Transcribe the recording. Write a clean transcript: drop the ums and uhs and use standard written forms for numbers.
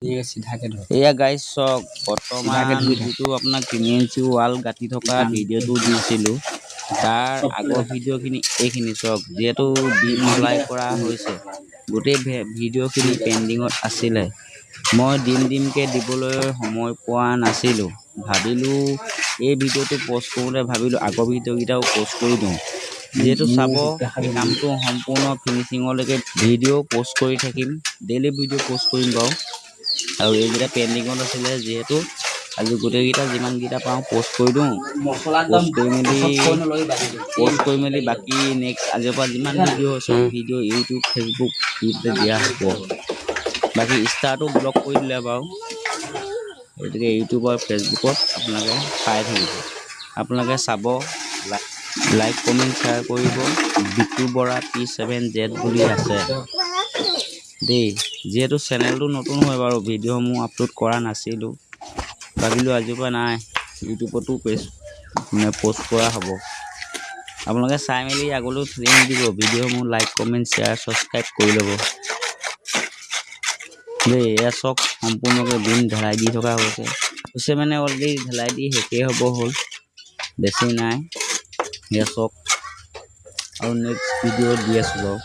এয়া গাইজ চক বৰ্তমান যিটো আপোনাক 3 ইঞ্চি ৱাল গাঁঠি থকা ভিডিঅ'টো দিছিলোঁ তাৰ আগৰ ভিডিঅ'খিনি এইখিনি চক যিহেতু বিম ঢলাই কৰা হৈছে গোটেই ভিডিঅ'খিনি পেণ্ডিঙত আছিলে মই দিমকে দিবলৈ সময় পোৱা নাছিলোঁ ভাবিলোঁ এই ভিডিঅ'টো পোষ্ট কৰোঁতে ভাবিলোঁ আগৰ ভিডিঅ'কেইটাও পোষ্ট কৰি দিওঁ যেহেতু চাব এই কামটো সম্পূৰ্ণ ফিনিচিঙলৈকে ভিডিঅ' পোষ্ট কৰি থাকিম ডেইলি ভিডিঅ' পোষ্ট কৰিম বাৰু আৰু এইকেইটা পেণ্ডিঙত আছিলে যিহেতু আজি গোটেইকেইটা যিমানকেইটা পাওঁ পোষ্ট কৰি দিওঁ পোষ্ট কৰি মেলি বাকী নেক্সট আজিৰ পৰা যিমান ভিডিঅ' চব ভিডিঅ' ইউটিউব ফেচবুক ইউটিউবতে দিয়া হ'ব বাকী ইনষ্টাটো ব্লক কৰি দিলে বাৰু গতিকে ইউটিউব আৰু ফেচবুকত আপোনালোকে পাই থাকিব আপোনালোকে চাব লাইক কমেণ্ট শ্বেয়াৰ কৰিব বিটু বৰা P7Z বুলি আছে দেই যেহেতু চেনেলটো নতুন হয় বাৰু ভিডিঅ'সমূহ আপলোড কৰা নাছিলোঁ ভাবিলোঁ আজিৰ পৰা নাই ইউটিউবতো পোষ্ট কৰা হ'ব আপোনালোকে চাই মেলি আগলৈও ঠেলি নিদিব ভিডিঅ'সমূহ লাইক কমেণ্ট শ্বেয়াৰ ছাবস্ক্ৰাইব কৰি ল'ব দেই এয়া চক সম্পূৰ্ণকৈ বিম ঢালাই দি থকা হৈছে মানে অলৰেডি ঢালাই দি শেষেই হ'ব হ'ল বেছি নাই এয়া চক আৰু নেক্সট ভিডিঅ' দি আছোঁ বাৰু